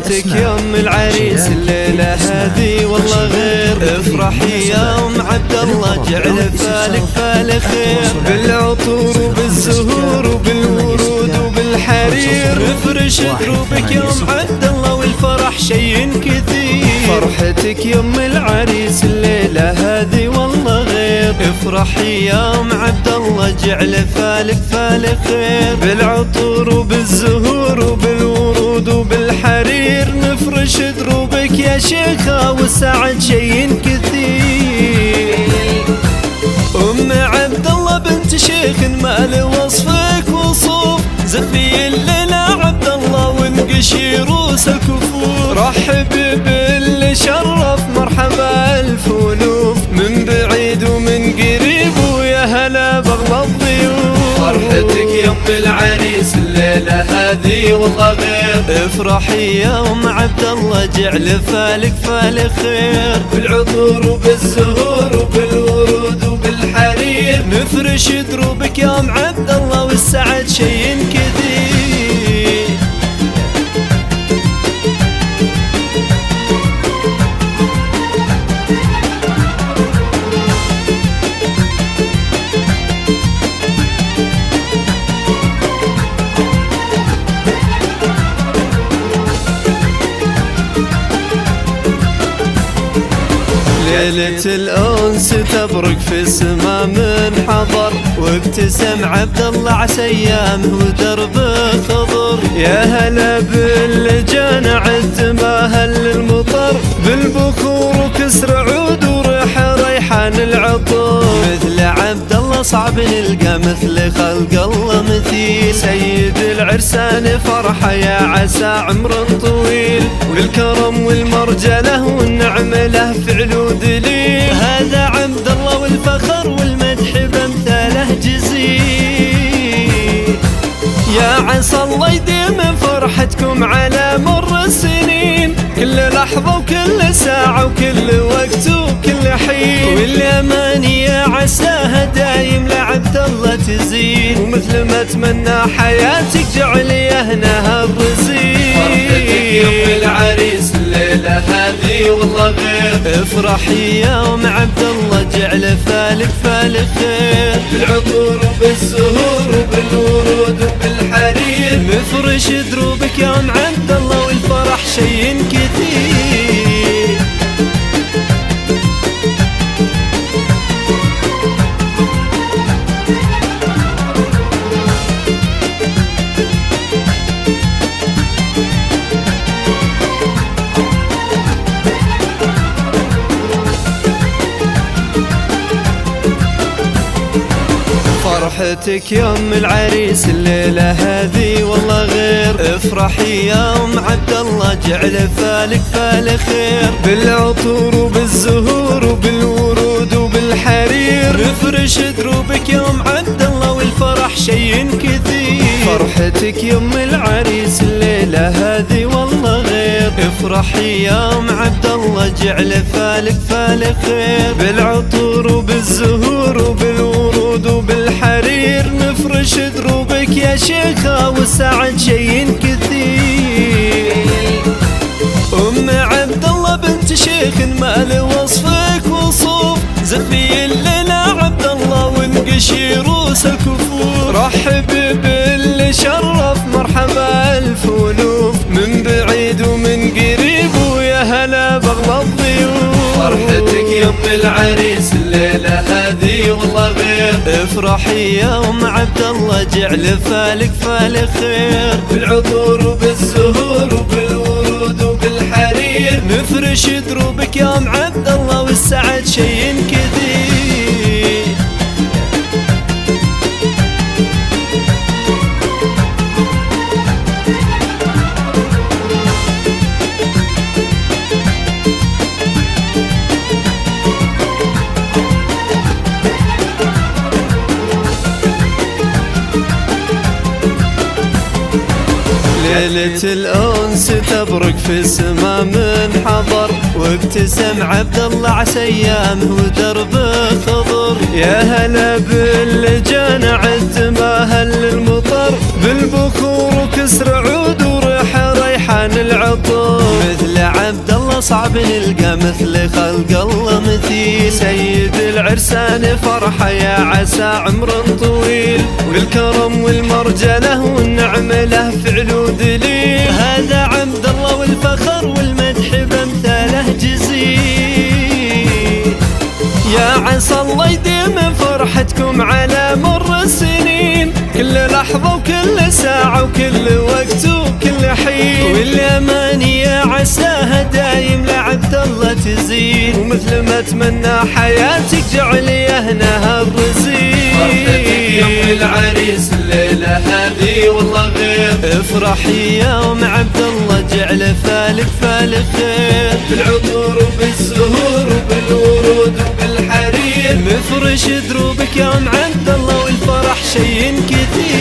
فرحتك يا ام العريس الليلة هذه والله غير. افرحي يا ام عبد الله جعل فالك فال خير، بالعطور وبالزهور وبالورود وبالحرير نفرش دروبك يا ام عبد الله والفرح شي كثير. فرحتك يا ام العريس الليلة هذه والله غير. افرحي يا ام عبد الله جعل فالك فال خير، بالعطور وبالزهور وبالورود وبالحرير نفرش دروبك يا شيخة والسعد شي كثير. ام عبد الله بنت شيخ ما له وصفك وصوف، زفي الليلة عبد الله ونقشي روس الكفور. رحب باللي شرف مرحبا الف ولوف، من بعيد ومن قريب ويا هلا بغلى الضيوف. فرحتك يا ام العريس الليلة هذه والله غير. افرحي يا ام عبد الله جعل فالك فال خير، بالعطور وبالزهور وبالورود وبالحرير نفرش دروبك يا ام عبد الله والسعد شي كثير. ليلة الأنس تبرق في السما من حضر، وابتسم عبد الله عسيامه ودربه خضر. يا هلا باللي جانا عدماه للمطر، بالبخور وكسر عود وريح ريحان العطر. مثل عبد الله صعب نلقى مثل خلق الله مثيل، سيد العرسان فرحة يا عسى عمر طويل، والكرم والمرجله والنعمة له فعل ودليل. هذا عبد الله والفخر والمدح بامثاله جزيل. يا عسى الله يديم فرحتكم على مر السنين، كل لحظة وكل ساعة وكل وقت وكل حين، والأماني يا عساها دايم لعبد الله تزين، ومثل ما اتمنى حياتك جعل يهنها الرزين. فرحتك يا ام العريس الليلة هذه والله غير. افرحي يا ام عبد الله جعل فالك فال خير، بالعطور وبالزهور وبالورود وبالحرير نفرش دروبك يا ام عبد الله والفرح شي كثير. فرحتك يا ام العريس الليلة هذه والله غير. افرحي يا ام عبد الله جعل فالك فال خير، بالعطور وبالزهور وبالورود وبالحرير نفرش دروبك يا ام عبد الله والفرح شي كثير. فرحتك يا ام العريس الليلة هذه والله غير. افرحي يا ام عبد الله جعل فالك فال خير، بالعطور وبالزهور وبالورود وبالحرير نفرش دروبك يا شيخة والسعد شي كثير. ام عبد الله بنت شيخ ما له وصفك وصوف، زفي الليلة عبد الله ونقشي روس الكفور. رحب باللي شرف مرحبا الف ولوف، من بعيد ومن قريب ويا هلا بغلى الضيوف. فرحتك يا ام العريس الليلة هذه والله غير. افرحي يا ام عبد الله جعل فالك فال خير، بالعطور وبالزهور وبالورود وبالحرير نفرش دروبك يا ام عبد الله والسعد شي كثير. ليلة الأنس تبرق في السما من حضر، وابتسم عبد الله عسيامه ودربه خضر. يا هلا باللي جانا عدماه للمطر، بالبخور وكسر عود وريح ريحان بالعطور، مثل عبد الله صعب نلقى مثل خلق الله مثيل. سيد العرسان فرحة يا عسى عمر طويل، والكرم والمرجله والنعمة له فعل ودليل. هذا عبد الله والفخر والمدح بامثاله جزيل. يا عسى الله يديم فرحتكم على مر السنين، كل لحظة وكل ساعة وكل وقت وكل حين. والأماني يا عساها دايم لعبد الله تزين، ومثل ما اتمنى حياتك جعل يهنها الرزين. فرحتك يوم العريس الليلة هذه والله غير، افرحي يوم عبد الله جعل فالك فالك خير. بالعطور وبالزهور وبالورود وبالحرير، مفرش دروبك يوم عبد الله والفرح شي كثير.